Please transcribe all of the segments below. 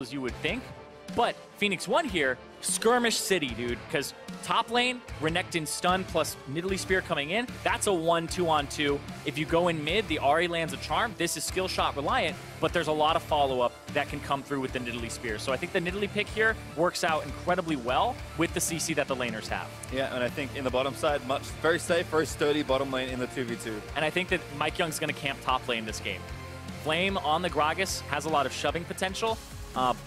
as you would think. But Phoenix One here, skirmish city, dude, because top lane, Renekton stun plus Nidalee Spear coming in, that's a 1-2-on-2. If you go in mid, the Ahri lands a charm. This is skill shot reliant, but there's a lot of follow-up that can come through with the Nidalee Spear. So I think the Nidalee pick here works out incredibly well with the CC that the laners have. Yeah, and I think in the bottom side, very safe, very sturdy bottom lane in the 2v2. And I think that Mike Young's going to camp top lane this game. Flame on the Gragas has a lot of shoving potential.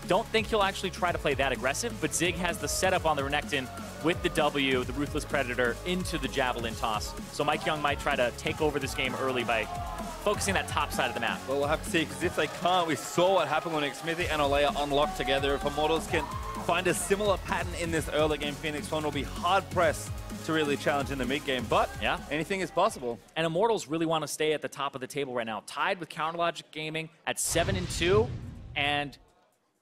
Don't think he'll actually try to play that aggressive, but Zig has the setup on the Renekton with the W, the Ruthless Predator, into the Javelin toss. So Mike Young might try to take over this game early by focusing that top side of the map. Well, we'll have to see, because if they can't, we saw what happened when Xmithie and Olea unlocked together. If Immortals can find a similar pattern in this early game, Phoenix One will be hard-pressed to really challenge in the mid game, but yeah, anything is possible. And Immortals really want to stay at the top of the table right now, tied with Counterlogic Gaming at 7-2, and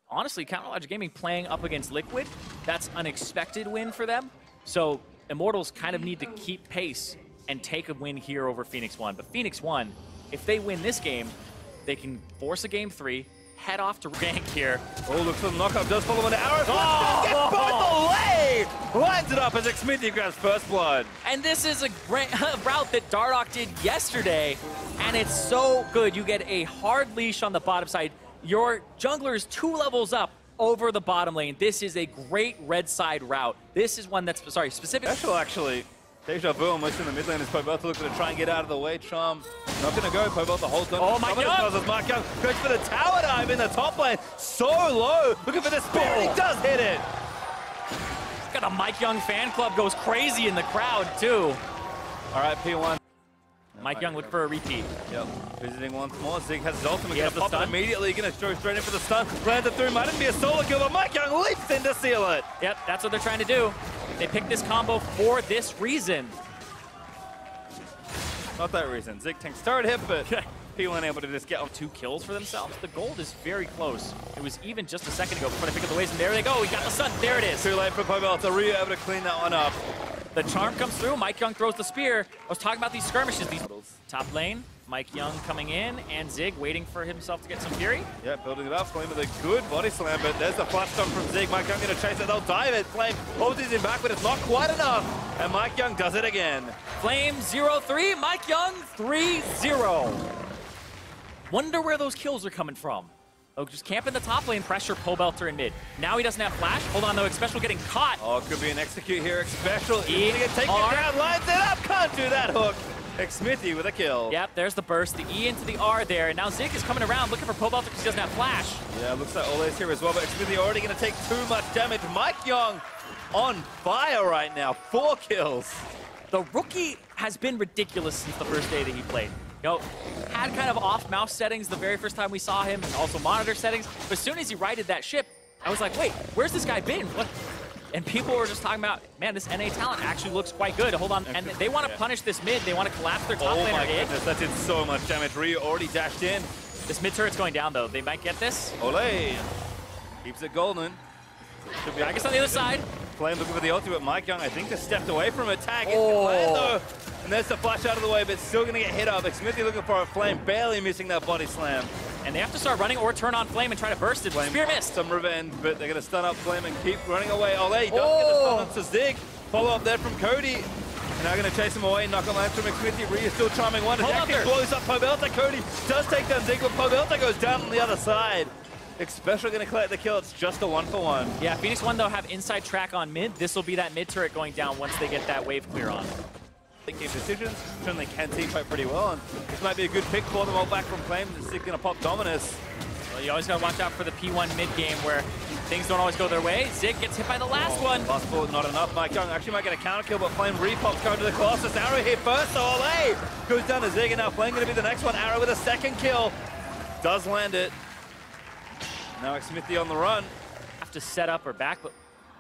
honestly, Counterlogic Gaming playing up against Liquid, that's an unexpected win for them. So Immortals kind of need to keep pace and take a win here over Phoenix One. But Phoenix One, if they win this game, they can force a game 3, head off to rank here. Oh, looks for the knockup, does follow on the arrow. Oh! Get both away! Lines it up as Xmithie grabs first blood. And this is a route that Dardoch did yesterday, and it's so good. You get a hard leash on the bottom side. Your jungler is 2 levels up over the bottom lane. This is a great red side route. This is one that's, sorry, specific. Special, actually. Deja vu almost in the mid lane as Pobelta looking to try and get out of the way. Charm not going to go. Pobelta holds on. Oh, Mike Young! Mike Young goes for the tower dive in the top lane. So low. Looking for the spear. He does hit it. Got a Mike Young fan club goes crazy in the crowd, too. All right, P1. Mike Young looking for a repeat. Yep, visiting once more. Zig has his ultimate. Going to pop stun. it immediately. Going to go straight in for the stun. Lands it through. Might even be a solo kill, but Mike Young leaps in to seal it. Yep, that's what they're trying to do. They picked this combo for this reason. Not that reason. Zig tanks third hit, but P1 able to just get 2 kills for themselves. The gold is very close. It was even just a second ago before they picked up the waves, and there they go. We got the stun. There it is. Too late for Pobelta. Ryu able to clean that one up. The charm comes through. Mike Young throws the spear. I was talking about these skirmishes. These top lane, Mike Young coming in, and Zig waiting for himself to get some fury. Yeah, building it up. Flame with a good body slam, but there's the flash stun from Zig. Mike Young going to chase it. They'll dive it. Flame holds him back, but it's not quite enough. And Mike Young does it again. Flame 0-3. Mike Young 3-0. Wonder where those kills are coming from. Oh, just camp in the top lane, pressure Pobelta in mid. Now he doesn't have flash. Hold on, though. Special getting caught. Oh, it could be an execute here. Special is going to get taken down. Lines it up. Can't do that hook. Xmithie with a kill. Yep, there's the burst. The E into the R there. And now Zig is coming around looking for Pobelta because he doesn't have flash. Yeah, looks like Ole's here as well, but Xmithie already going to take too much damage. Mike Young on fire right now. 4 kills. The rookie has been ridiculous since the first day that he played. You know, had kind of off mouse settings the very first time we saw him, and also monitor settings. But as soon as he righted that ship, I was like, wait, where's this guy been? What? And people were just talking about, man, this NA talent actually looks quite good. Hold on. And they want to punish this mid. They want to collapse their top laner. Oh my goodness, that did so much damage. Ryu already dashed in. This mid turret's going down, though. They might get this. Ole keeps it golden. I guess on the other side. Flame looking for the ultimate. Mike Young, I think, just stepped away from a tag. Though. And there's the flash out of the way, but still going to get hit up. Xmithie looking for a Flame, barely missing that body slam. And they have to start running or turn on Flame and try to burst it. Spear missed. Some revenge, but they're going to stun up Flame and keep running away. Ole does get the stun onto Zig. Follow up there from Cody. And now going to chase him away. Knock on lands from Xmithie. Ryu still charming one. Jackie blows up Pobelta. Cody does take down Zig, but Pobelta goes down on the other side. Especially going to collect the kill. It's just a 1-for-1. Yeah, Phoenix One, though, have inside track on mid. This will be that mid turret going down once they get that wave clear on. Game decisions. Certainly can team fight pretty well, and this might be a good pick for them all back from Flame. Zig going to pop Dominus. Well, you always got to watch out for the P1 mid game where things don't always go their way. Zig gets hit by the last one. Last bullet, not enough. Mike Young actually might get a counter kill, but Flame repops going to the Colossus. Arrow hit first, so Ole goes down to Zig, and now Flame going to be the next one. Arrow with a second kill. Does land it. Now Xmithie on the run. Have to set up or back, but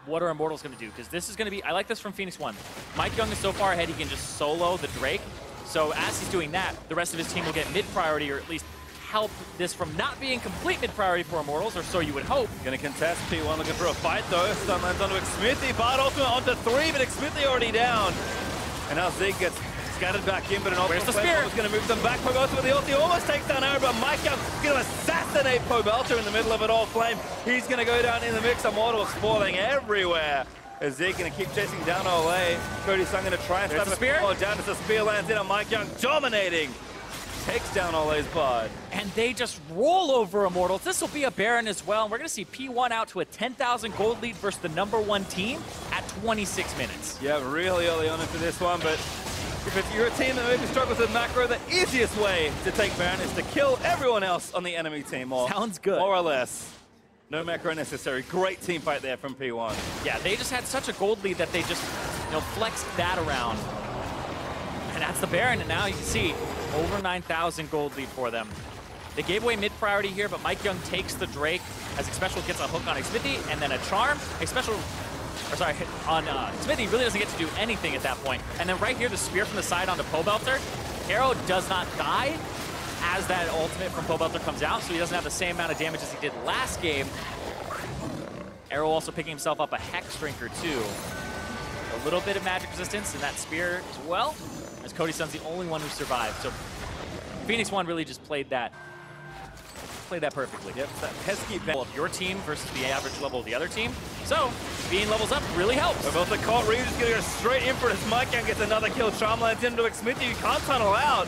what are Immortals going to do? Because this is going to be, I like this from Phoenix One. Mike Young is so far ahead, he can just solo the Drake. So as he's doing that, the rest of his team will get mid priority, or at least help this from not being complete mid priority for Immortals, or so you would hope. Going to contest P1, looking for a fight though. Stun lands onto Xmithie, Bard ultimate onto 3, but Xmithie already down. And now Zig gets scattered back in, but an Where's the spear? was going to move them back. Pobelter with the ulti almost takes down Arrow, but Mike Young going to assassinate Pobelter in the middle of it all. Flame, he's going to go down in the mix. Immortal spoiling everywhere. As Zeke going to keep chasing down Ole. Cody's going to try and stop the spear. Down as the spear lands in on Mike Young, dominating. Takes down Ole's bud. And they just roll over Immortals. This will be a Baron as well. And we're going to see P1 out to a 10,000 gold lead versus the #1 team at 26 minutes. Yeah, really early on into this one, but if you're a team that maybe struggles with macro, the easiest way to take Baron is to kill everyone else on the enemy team. Sounds good. More or less. No macro necessary. Great team fight there from P1. Yeah, they just had such a gold lead that they just, flexed that around. And that's the Baron, and now you can see over 9,000 gold lead for them. They gave away mid priority here, but Mike Young takes the Drake as Xpecial gets a hook on Xmithy, and then a charm. Xmithy really doesn't get to do anything at that point. And then right here, the spear from the side onto Pobelter. Arrow does not die as that ultimate from Pobelter comes out, so he doesn't have the same amount of damage as he did last game. Arrow also picking himself up a Hex Drinker too. A little bit of magic resistance in that spear as well, as Cody Sun's the only one who survived. So Phoenix One really just played that perfectly. Yep, that pesky of your team versus the average level of the other team. So being levels up really helps. Both the Colt Reeves is going to go straight in for it as Mike Young gets another kill. Charm lands into Xmithy. You can't tunnel out.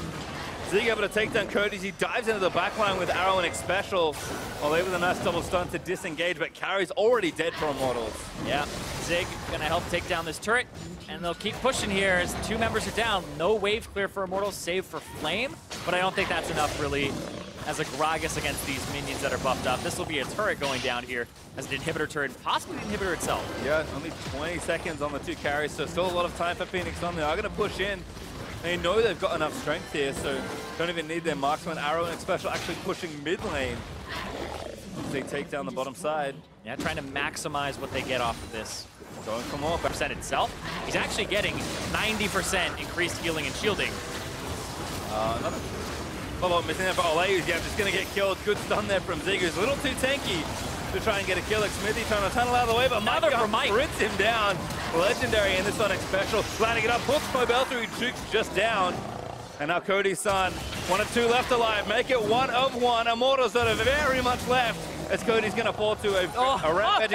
Zig able to take down Cody. He dives into the backline with Arrow and Xpecial. Ole with a nice double stun to disengage, but Carry's already dead for Immortals. Yeah, Zig gonna help take down this turret, and they'll keep pushing here as 2 members are down. No wave clear for Immortals, save for Flame, but I don't think that's enough really as a Gragas against these minions that are buffed up. This will be a turret going down here as an inhibitor turret, possibly the inhibitor itself. Yeah, only 20 seconds on the 2 carries, so still a lot of time for Phoenix on. They are gonna push in. They know they've got enough strength here, so don't even need their marksman. Arrow and Xpecial actually pushing mid lane. They take down the bottom side. Yeah, trying to maximize what they get off of this. Going for more. Percent itself, he's actually getting 90% increased healing and shielding. Another follow-up missing there for Ole, who's just going to get killed. Good stun there from Zig, who's a little too tanky to try and get a kill. Xmithy trying to tunnel out of the way, but Another for Mike sprints him down. Legendary in this one, Xpecial. Lining it up, hooks Pobelter, who jukes just down. And now Cody's son, 1 of 2 left alive. Make it 1 of 1. Immortals that are very much left as Cody's going to fall to a rampage.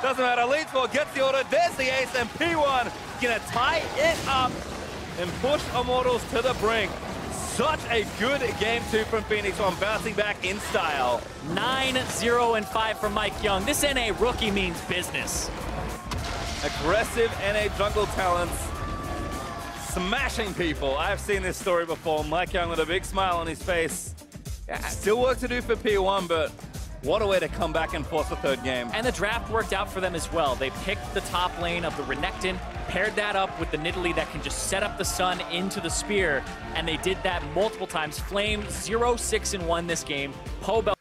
Doesn't matter, leads for, gets the order, there's the ace, and P1 going to tie it up and push Immortals to the brink. Such a good game 2 from Phoenix One, bouncing back in style. 9-0-5 from Mike Young. This NA rookie means business. Aggressive NA jungle talents, smashing people. I've seen this story before. Mike Young with a big smile on his face. Still work to do for P1, but what a way to come back and force the 3rd game. And the draft worked out for them as well. They picked the top lane of the Renekton, paired that up with the Nidalee that can just set up the stun into the spear, and they did that multiple times. Flame 0-6-1 this game. Pobelter